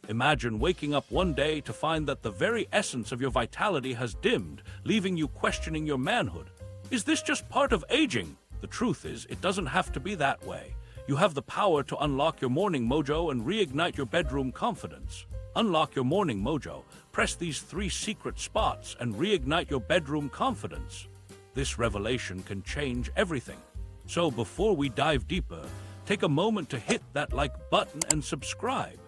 Imagine waking up one day to find that the very essence of your vitality has dimmed, leaving you questioning your manhood. Is this just part of aging? The truth is, it doesn't have to be that way. You have the power to unlock your morning mojo and reignite your bedroom confidence. Unlock your morning mojo. Press these 3 secret spots and reignite your bedroom confidence. This revelation can change everything. So before we dive deeper, take a moment to hit that like button and subscribe,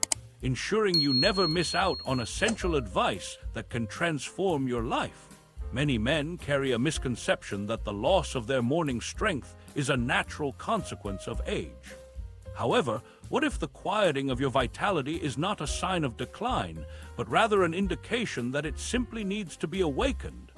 ensuring you never miss out on essential advice that can transform your life. Many men carry a misconception that the loss of their morning strength is a natural consequence of age. However, what if the quieting of your vitality is not a sign of decline, but rather an indication that it simply needs to be awakened?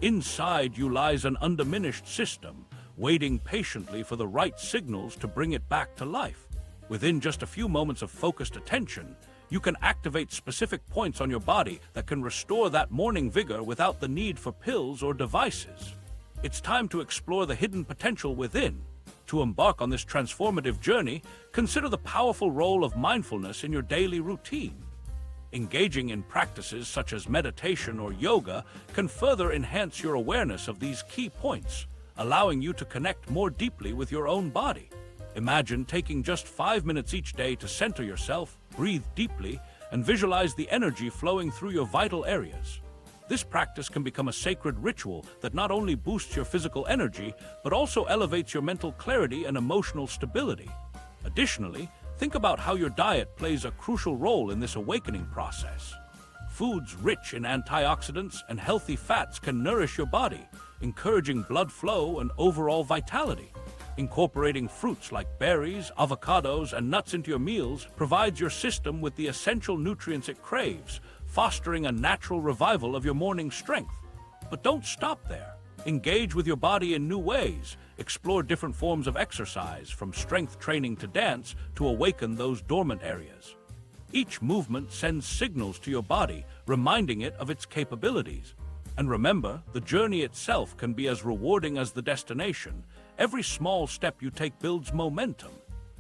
Inside you lies an undiminished system, waiting patiently for the right signals to bring it back to life. Within just a few moments of focused attention, you can activate specific points on your body that can restore that morning vigor without the need for pills or devices. It's time to explore the hidden potential within. To embark on this transformative journey, consider the powerful role of mindfulness in your daily routine. Engaging in practices such as meditation or yoga can further enhance your awareness of these key points, allowing you to connect more deeply with your own body. Imagine taking just 5 minutes each day to center yourself, breathe deeply, and visualize the energy flowing through your vital areas. This practice can become a sacred ritual that not only boosts your physical energy, but also elevates your mental clarity and emotional stability. Additionally, think about how your diet plays a crucial role in this awakening process. Foods rich in antioxidants and healthy fats can nourish your body, encouraging blood flow and overall vitality. Incorporating fruits like berries, avocados, and nuts into your meals provides your system with the essential nutrients it craves, fostering a natural revival of your morning strength. But don't stop there. Engage with your body in new ways. Explore different forms of exercise, from strength training to dance, to awaken those dormant areas. Each movement sends signals to your body, reminding it of its capabilities. And remember, the journey itself can be as rewarding as the destination. Every small step you take builds momentum.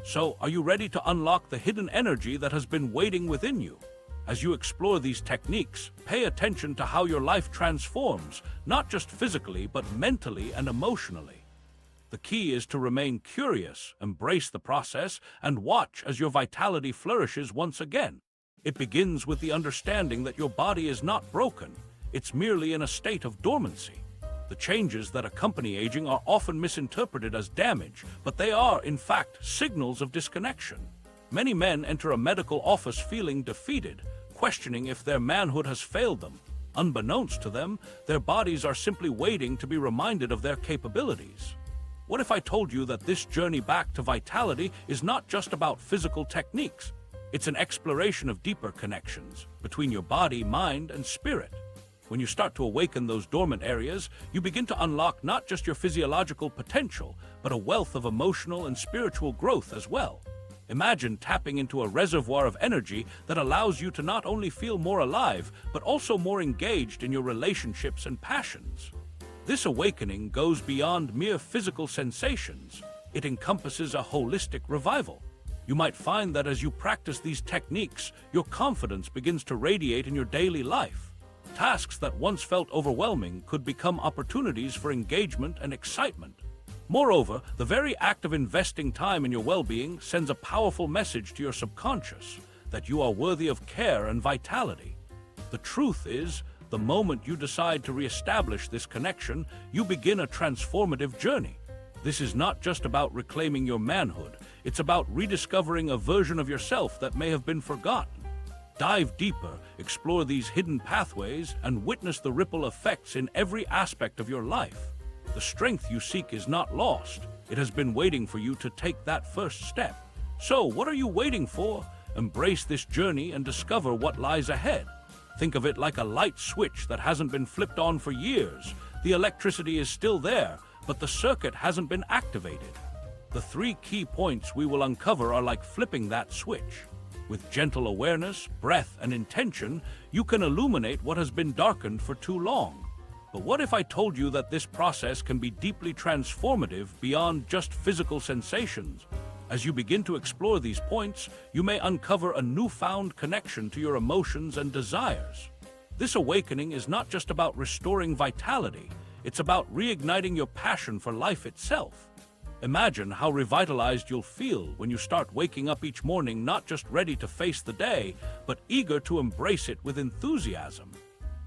So, are you ready to unlock the hidden energy that has been waiting within you? As you explore these techniques, pay attention to how your life transforms, not just physically, but mentally and emotionally. The key is to remain curious, embrace the process, and watch as your vitality flourishes once again. It begins with the understanding that your body is not broken. It's merely in a state of dormancy. The changes that accompany aging are often misinterpreted as damage, but they are, in fact, signals of disconnection. Many men enter a medical office feeling defeated, questioning if their manhood has failed them. Unbeknownst to them, their bodies are simply waiting to be reminded of their capabilities. What if I told you that this journey back to vitality is not just about physical techniques? It's an exploration of deeper connections between your body, mind, and spirit. When you start to awaken those dormant areas, you begin to unlock not just your physiological potential, but a wealth of emotional and spiritual growth as well. Imagine tapping into a reservoir of energy that allows you to not only feel more alive, but also more engaged in your relationships and passions. This awakening goes beyond mere physical sensations. It encompasses a holistic revival. You might find that as you practice these techniques, your confidence begins to radiate in your daily life. Tasks that once felt overwhelming could become opportunities for engagement and excitement. Moreover, the very act of investing time in your well-being sends a powerful message to your subconscious that you are worthy of care and vitality. The truth is, the moment you decide to reestablish this connection, you begin a transformative journey. This is not just about reclaiming your manhood, it's about rediscovering a version of yourself that may have been forgotten. Dive deeper, explore these hidden pathways, and witness the ripple effects in every aspect of your life. The strength you seek is not lost. It has been waiting for you to take that first step. So, what are you waiting for? Embrace this journey and discover what lies ahead. Think of it like a light switch that hasn't been flipped on for years. The electricity is still there, but the circuit hasn't been activated. The 3 key points we will uncover are like flipping that switch. With gentle awareness, breath, and intention, you can illuminate what has been darkened for too long. But what if I told you that this process can be deeply transformative beyond just physical sensations? As you begin to explore these points, you may uncover a newfound connection to your emotions and desires. This awakening is not just about restoring vitality, it's about reigniting your passion for life itself. Imagine how revitalized you'll feel when you start waking up each morning not just ready to face the day, but eager to embrace it with enthusiasm.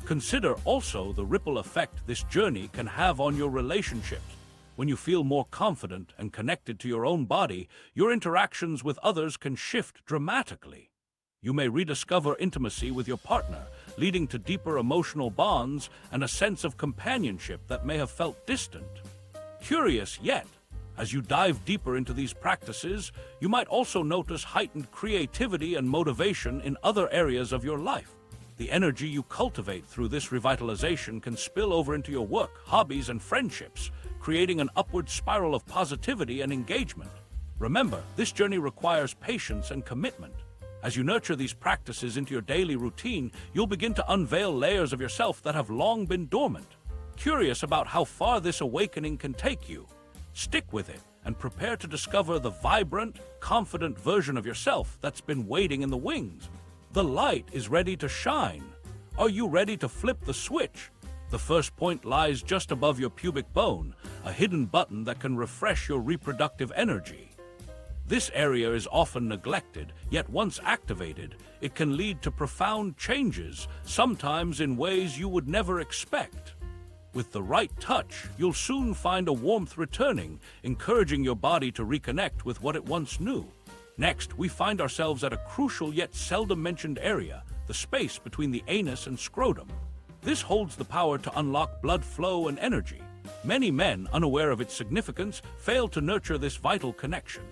Consider also the ripple effect this journey can have on your relationships. When you feel more confident and connected to your own body, your interactions with others can shift dramatically. You may rediscover intimacy with your partner, leading to deeper emotional bonds and a sense of companionship that may have felt distant. Curious yet, as you dive deeper into these practices, you might also notice heightened creativity and motivation in other areas of your life. The energy you cultivate through this revitalization can spill over into your work, hobbies, and friendships, creating an upward spiral of positivity and engagement. Remember, this journey requires patience and commitment. As you nurture these practices into your daily routine, you'll begin to unveil layers of yourself that have long been dormant. Curious about how far this awakening can take you? Stick with it and prepare to discover the vibrant, confident version of yourself that's been waiting in the wings. The light is ready to shine. Are you ready to flip the switch? The first point lies just above your pubic bone, a hidden button that can refresh your reproductive energy. This area is often neglected, yet once activated, it can lead to profound changes, sometimes in ways you would never expect. With the right touch, you'll soon find a warmth returning, encouraging your body to reconnect with what it once knew. Next, we find ourselves at a crucial yet seldom mentioned area, the space between the anus and scrotum. This holds the power to unlock blood flow and energy. Many men, unaware of its significance, fail to nurture this vital connection.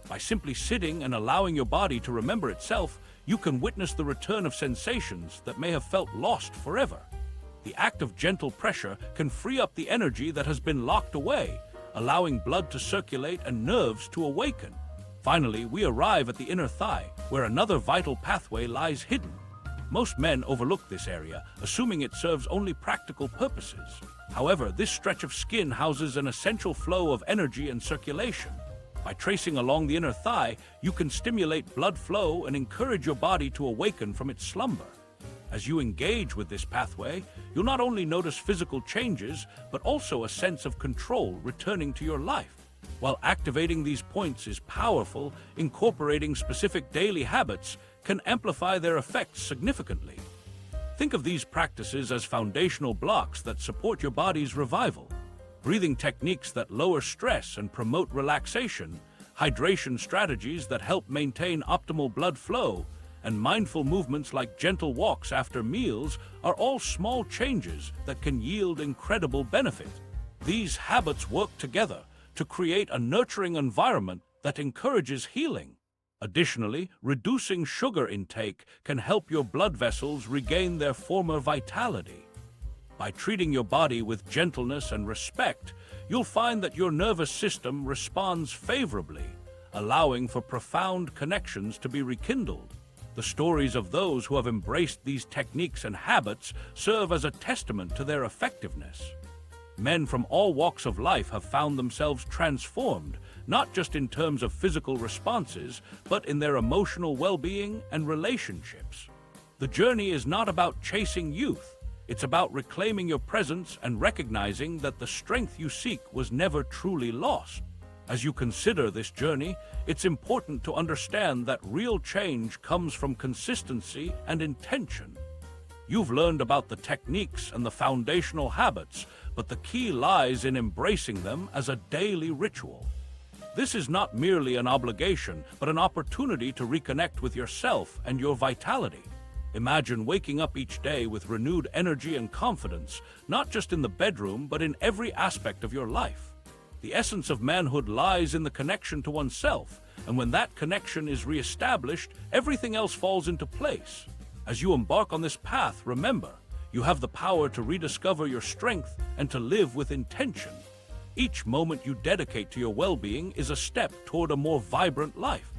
By simply sitting and allowing your body to remember itself, you can witness the return of sensations that may have felt lost forever. The act of gentle pressure can free up the energy that has been locked away, allowing blood to circulate and nerves to awaken. Finally, we arrive at the inner thigh, where another vital pathway lies hidden. Most men overlook this area, assuming it serves only practical purposes. However, this stretch of skin houses an essential flow of energy and circulation. By tracing along the inner thigh, you can stimulate blood flow and encourage your body to awaken from its slumber. As you engage with this pathway, you'll not only notice physical changes, but also a sense of control returning to your life. While activating these points is powerful, incorporating specific daily habits can amplify their effects significantly. Think of these practices as foundational blocks that support your body's revival. Breathing techniques that lower stress and promote relaxation, hydration strategies that help maintain optimal blood flow, and mindful movements like gentle walks after meals are all small changes that can yield incredible benefit. These habits work together to create a nurturing environment that encourages healing. Additionally, reducing sugar intake can help your blood vessels regain their former vitality. By treating your body with gentleness and respect, you'll find that your nervous system responds favorably, allowing for profound connections to be rekindled. The stories of those who have embraced these techniques and habits serve as a testament to their effectiveness. Men from all walks of life have found themselves transformed, not just in terms of physical responses, but in their emotional well-being and relationships. The journey is not about chasing youth. It's about reclaiming your presence and recognizing that the strength you seek was never truly lost. As you consider this journey, it's important to understand that real change comes from consistency and intention. You've learned about the techniques and the foundational habits, but the key lies in embracing them as a daily ritual. This is not merely an obligation, but an opportunity to reconnect with yourself and your vitality. Imagine waking up each day with renewed energy and confidence, not just in the bedroom, but in every aspect of your life. The essence of manhood lies in the connection to oneself, and when that connection is reestablished, everything else falls into place. As you embark on this path, remember, you have the power to rediscover your strength and to live with intention. Each moment you dedicate to your well-being is a step toward a more vibrant life.